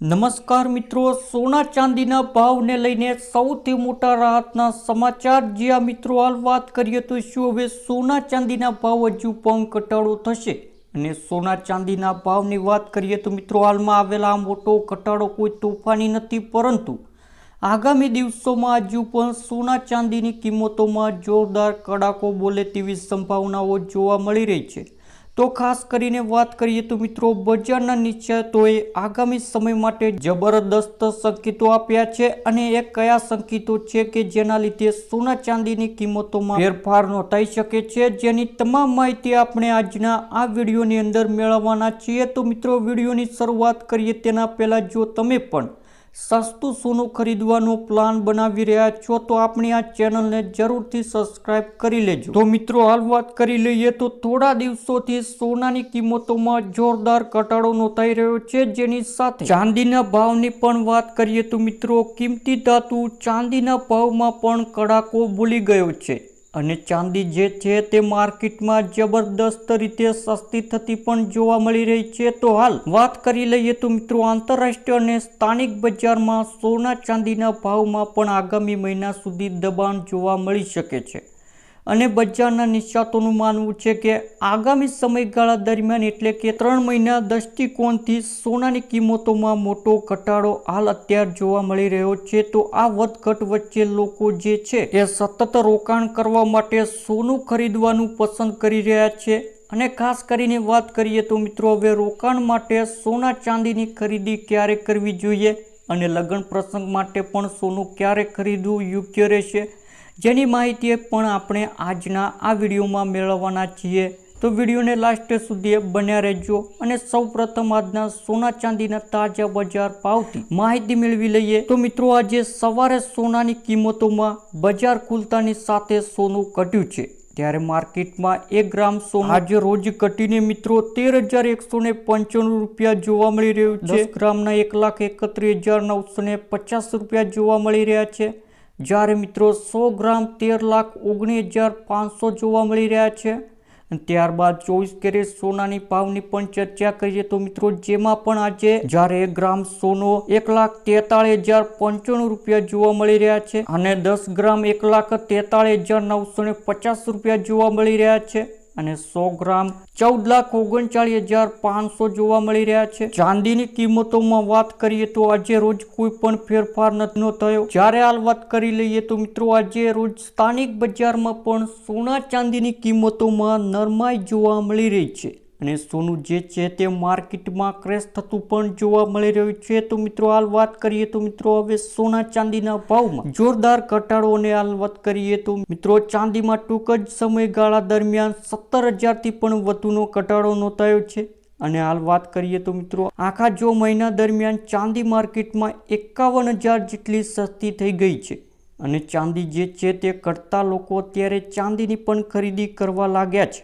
નમસ્કાર મિત્રો, સોના ચાંદીના ભાવને લઈને સૌથી મોટા રાહતના સમાચાર. જ્યાં મિત્રો હાલ વાત કરીએ તો શું હવે સોના ચાંદીના ભાવ હજુ પણ ઘટાડો થશે? અને સોના ચાંદીના ભાવની વાત કરીએ તો મિત્રો હાલમાં આવેલા આ મોટો ઘટાડો કોઈ તોફાની નથી, પરંતુ આગામી દિવસોમાં હજુ પણ સોના ચાંદીની કિંમતોમાં જોરદાર કડાકો બોલે તેવી સંભાવનાઓ જોવા મળી રહી છે. તો ખાસ કરીને વાત કરીએ તો મિત્રો બજારના નિષ્ણાતોએ આગામી સમય માટે જબરદસ્ત સંકેતો આપ્યા છે. અને એ કયા સંકેતો છે કે જેના લીધે સોના ચાંદીની કિંમતોમાં ફેરફાર નોંધાઈ શકે છે, જેની તમામ માહિતી આપણે આજના આ વિડીયોની અંદર મેળવવાના છીએ. તો મિત્રો વિડીયોની શરૂઆત કરીએ તેના પહેલા જો તમે પણ સસ્તું સોનું ખરીદવાનો પ્લાન બનાવી રહ્યા છો તો આપણી આ ચેનલને જરૂરથી સબસ્ક્રાઇબ કરી લેજો. તો મિત્રો હાલ વાત કરી લઈએ તો થોડા દિવસોથી સોનાની કિંમતોમાં જોરદાર ઘટાડો નોંધાઈ રહ્યો છે, જેની સાથે ચાંદીના ભાવની પણ વાત કરીએ તો મિત્રો કિંમતી ધાતુ ચાંદીના ભાવમાં પણ કડાકો બોલી ગયો છે. અને ચાંદી જે છે તે માર્કેટમાં જબરદસ્ત રીતે સસ્તી થતી પણ જોવા મળી રહી છે. તો હાલ વાત કરી લઈએ તો મિત્રો આંતરરાષ્ટ્રીય અને સ્થાનિક બજારમાં સોના ચાંદીના ભાવમાં પણ આગામી મહિના સુધી દબાણ જોવા મળી શકે છે. અને બજારના નિષ્ણાતોનું માનવું છે કે આગામી સમયગાળા દરમિયાન એટલે કે 3 મહિના દૃષ્ટિકોણથી સોનાની કિંમતોમાં મોટો ઘટાડો હાલ અત્યારે જોવા મળી રહ્યો છે. તો આ વધઘટ વચ્ચે લોકો જે છે એ સતત રોકાણ કરવા માટે સોનું ખરીદવાનું પસંદ કરી રહ્યા છે. અને ખાસ કરીને વાત કરીએ તો મિત્રો હવે રોકાણ માટે સોના ચાંદીની ખરીદી ક્યારે કરવી જોઈએ અને લગ્ન પ્રસંગ માટે પણ સોનું ક્યારે ખરીદવું યોગ્ય રહેશે, જેની માહિતી પણ આપણે આજના આ વિડીયોમાં મેળવવાના છીએ. તો વિડીયોને લાસ્ટ સુધી બન્યા રહેજો. અને સૌપ્રથમ આજના સોના ચાંદીના તાજા બજાર ભાવથી માહિતી મેળવી લઈએ. તો મિત્રો આજે સવારે સોનાની કિંમતોમાં બજાર ખુલતાની સાથે સોનું ઘટ્યું છે. ત્યારે માર્કેટમાં 1 ગ્રામ સોનું આજે રોજ ઘટીને મિત્રો 13,195 રૂપિયા જોવા મળી રહ્યું છે. 10 ગ્રામના 1,31,950 રૂપિયા જોવા મળી રહ્યા છે. જ્યારે મિત્રો 100 ગ્રામ 13,19,500 જોવા મળી રહ્યા છે. ત્યારબાદ 24 કેરેટ સોનાની ભાવની પણ ચર્ચા કરીએ તો મિત્રો જેમાં પણ આજે જ્યારે 1 ગ્રામ સોનો 1,43,095 રૂપિયા જોવા મળી રહ્યા છે. અને 10 ગ્રામ 1,43,950 રૂપિયા જોવા મળી રહ્યા છે. અને 100 ગ્રામ 14,39,500 જોવા મળી રહ્યા છે. ચાંદીની કિંમતોમાં વાત કરીએ તો આજે રોજ કોઈ પણ ફેરફાર નથી થયો. જ્યારે હાલ વાત કરી લઈએ તો મિત્રો આજે રોજ સ્થાનિક બજારમાં પણ સોના ચાંદીની કિંમતોમાં નરમાઈ જોવા મળી રહી છે. અને સોનું જે છે તે માર્કેટમાં ક્રેશ થતું પણ જોવા મળી રહ્યું છે. તો મિત્રો હાલ વાત કરીએ તો મિત્રો હવે સોના ચાંદીના ભાવમાં જોરદાર ઘટાડો. અને હાલ વાત કરીએ તો મિત્રો ચાંદીમાં ટૂંક જ સમયગાળા દરમિયાન 17,000 થી પણ વધુનો ઘટાડો નોંધાયો છે. અને હાલ વાત કરીએ તો મિત્રો આખા જો મહિના દરમિયાન ચાંદી માર્કેટમાં 51,000 જેટલી સસ્તી થઈ ગઈ છે. અને ચાંદી જે છે તે ઘટતા લોકો અત્યારે ચાંદીની પણ ખરીદી કરવા લાગ્યા છે.